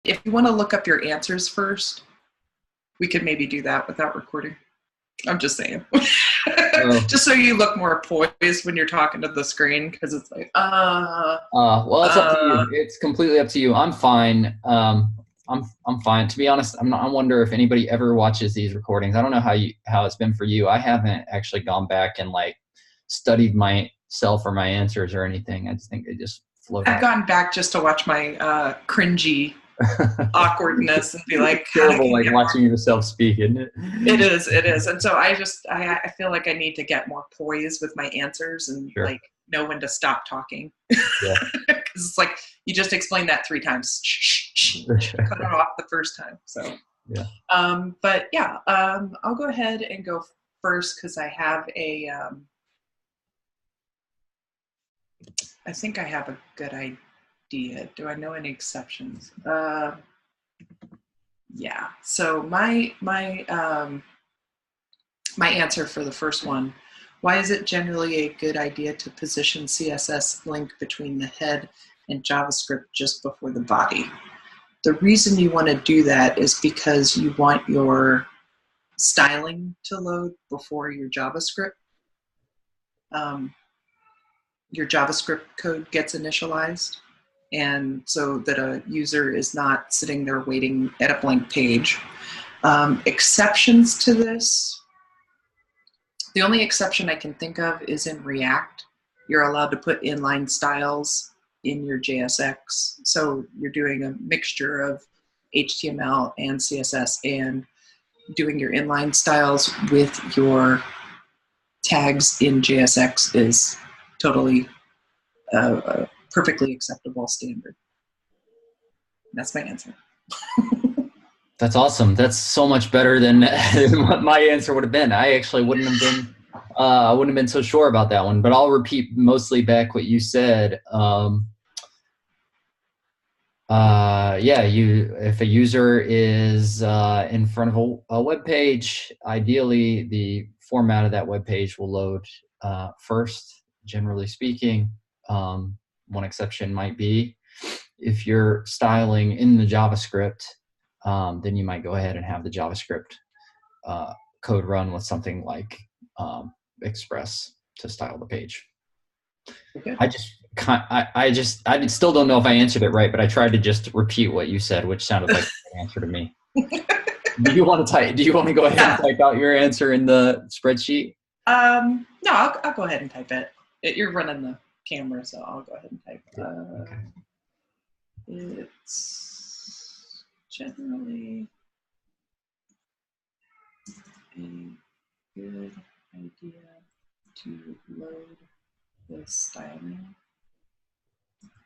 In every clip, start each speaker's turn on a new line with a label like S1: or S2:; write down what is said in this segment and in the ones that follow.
S1: If you want to look up your answers first, we could maybe do that without recording. I'm just saying. Just so you look more poised when you're talking to the screen, because it's like,
S2: well, it's up to you. It's completely up to you. I'm fine. I'm fine. To be honest, I wonder if anybody ever watches these recordings. I don't know how it's been for you. I haven't actually gone back and like studied myself or my answers or anything. I just think they just float out.
S1: I've gone back just to watch my cringy awkwardness and be like,
S2: terrible, like watching yourself speak, isn't it?
S1: It is. And so I feel like I need to get more poised with my answers and like know when to stop talking.
S2: Yeah.
S1: Because it's like you just explained that 3 times. Cut it off the first time. So
S2: yeah.
S1: But yeah, I'll go ahead and go first because I have I think I have a good idea. Do I know any exceptions? Yeah. So my answer for the first one: why is it generally a good idea to position CSS link between the head and JavaScript just before the body? The reason you want to do that is because you want your styling to load before your JavaScript. Your JavaScript code gets initialized, and so that a user is not sitting there waiting at a blank page. Exceptions to this, the only exception I can think of is in React. You're allowed to put inline styles in your JSX, so you're doing a mixture of HTML and CSS and doing your inline styles with your tags in JSX is totally a perfectly acceptable standard. That's my answer.
S2: That's awesome. That's so much better than what my answer would have been. I actually wouldn't have been I wouldn't have been so sure about that one, but I'll repeat mostly back what you said. Yeah, if a user is in front of a web page, ideally the format of that web page will load first, generally speaking. One exception might be if you're styling in the JavaScript, then you might go ahead and have the JavaScript code run with something like Express to style the page. Okay. I still don't know if I answered it right, but I tried to just repeat what you said, which sounded like an answer to me. Do you want to go ahead and type out your answer in the spreadsheet?
S1: No, I'll go ahead and type it. You're running the camera, so I'll go ahead and type. Okay. It's generally a good idea to load the styling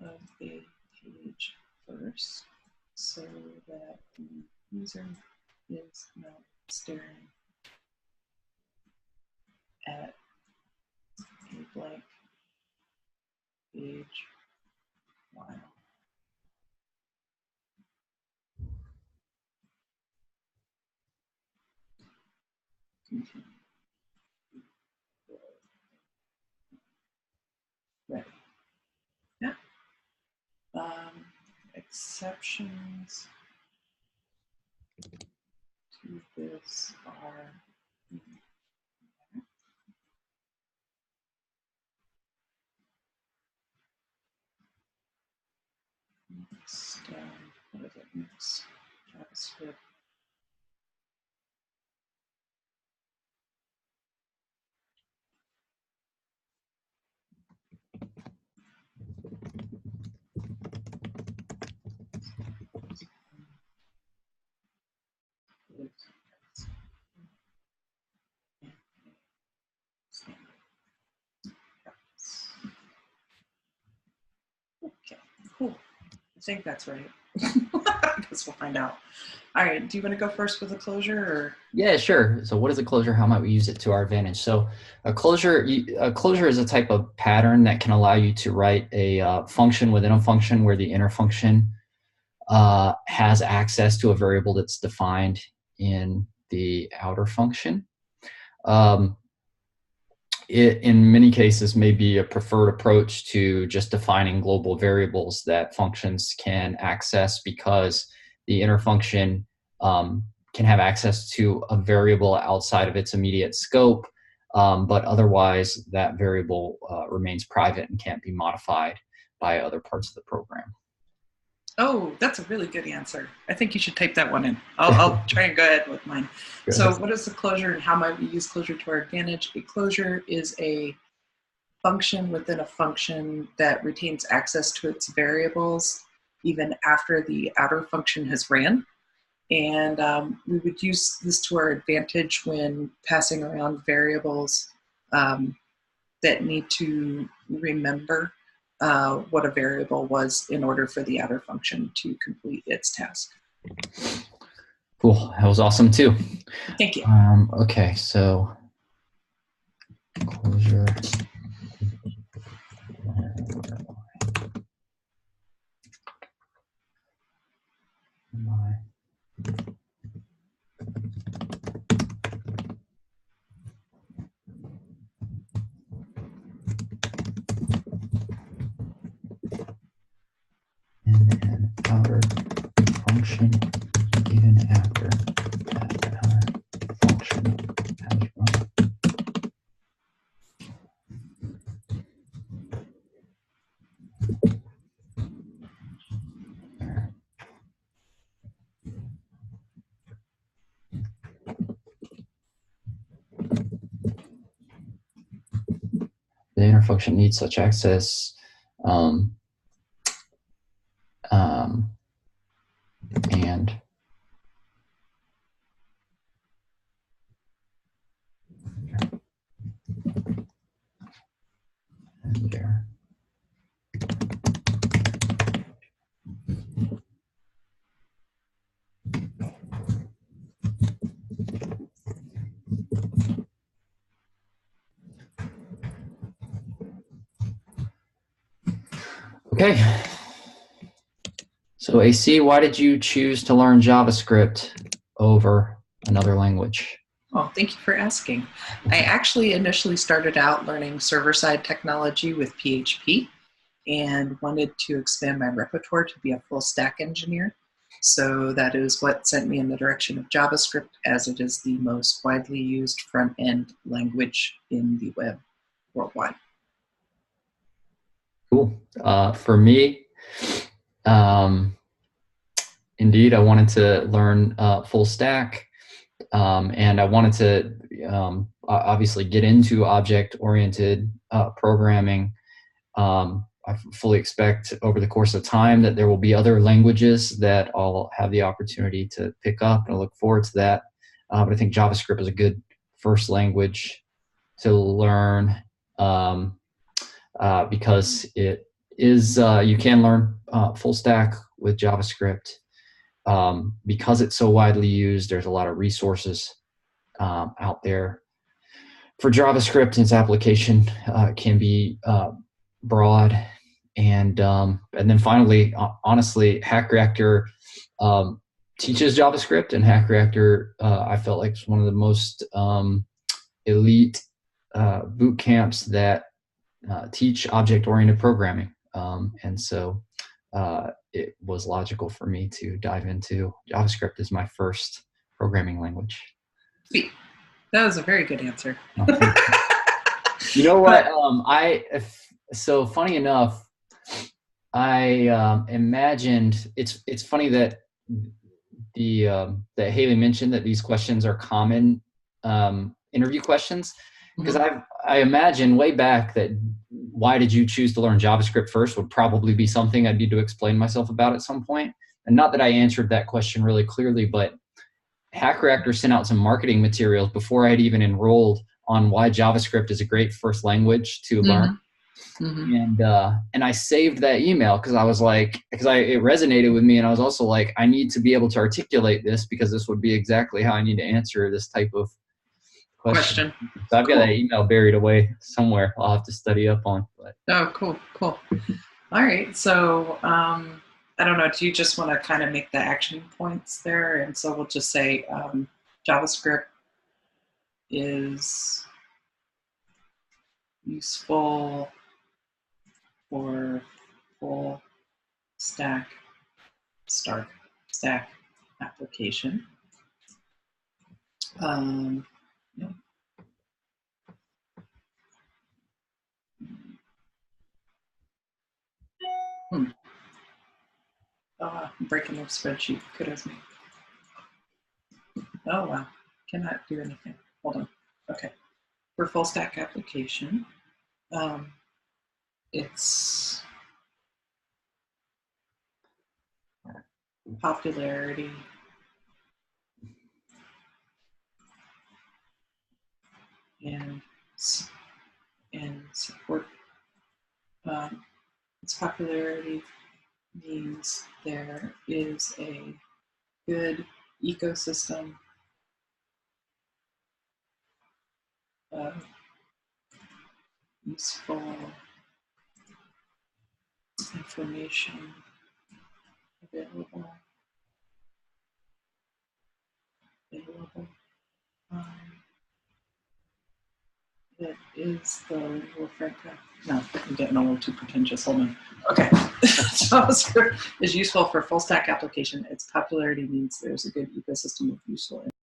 S1: of a page first so that the user is not staring at a blank page while continuing. Ready. Yeah. Exceptions to this are what is it? Mix JavaScript. Okay, cool. I think that's right. I guess we'll find out. All right, do you want to go first with a closure? Or?
S2: Yeah, sure. So what is a closure? How might we use it to our advantage? So a closure is a type of pattern that can allow you to write a function within a function where the inner function has access to a variable that's defined in the outer function. It, in many cases, may be a preferred approach to just defining global variables that functions can access because the inner function can have access to a variable outside of its immediate scope, but otherwise that variable remains private and can't be modified by other parts of the program.
S1: Oh, that's a really good answer. I think you should type that one in. I'll try and go ahead with mine. So what is the closure and how might we use closure to our advantage? A closure is a function within a function that retains access to its variables even after the outer function has ran. And we would use this to our advantage when passing around variables that need to remember what a variable was in order for the outer function to complete its task.
S2: Cool. That was awesome too.
S1: Thank you.
S2: Okay, so closure. And an outer function even after that outer function has run. The inner function needs such access. And there. Okay. So AC, why did you choose to learn JavaScript over another language?
S1: Oh, thank you for asking. I actually initially started out learning server-side technology with PHP and wanted to expand my repertoire to be a full stack engineer. So that is what sent me in the direction of JavaScript, as it is the most widely used front-end language in the web worldwide.
S2: Cool. For me, indeed, I wanted to learn full stack, and I wanted to obviously get into object-oriented programming. I fully expect over the course of time that there will be other languages that I'll have the opportunity to pick up, and I look forward to that. But I think JavaScript is a good first language to learn because it is, you can learn full stack with JavaScript. Because it's so widely used, there's a lot of resources out there for JavaScript, and its application can be broad. And then finally, honestly, Hack Reactor teaches JavaScript, and Hack Reactor I felt like is one of the most elite boot camps that teach object-oriented programming. And so it was logical for me to dive into JavaScript as my first programming language.
S1: Sweet. That was a very good answer.
S2: You know what? So funny enough, I imagined it's funny that that Haley mentioned that these questions are common interview questions, because I imagine way back that why did you choose to learn JavaScript first would probably be something I'd need to explain myself about at some point. And not that I answered that question really clearly, but Hack Reactor sent out some marketing materials before I had even enrolled on why JavaScript is a great first language to learn. And I saved that email because I was like, it resonated with me, and I was also like, I need to be able to articulate this because this would be exactly how I need to answer this type of question. So I've got that email buried away somewhere. I'll have to study up on. But.
S1: Oh, cool. All right. So I don't know. Do you just want to kind of make the action points there? And so we'll just say JavaScript is useful for full stack application. Yeah. Oh, I'm breaking the spreadsheet. Kudos me. Oh, wow. Cannot do anything. Hold on. Okay. For full stack application, it's popularity and support. Its popularity means there is a good ecosystem of useful information available. That is the lingua franca. No, I'm getting a little too pretentious. Hold on. Okay. JavaScript is useful for full stack application. Its popularity means there's a good ecosystem of useful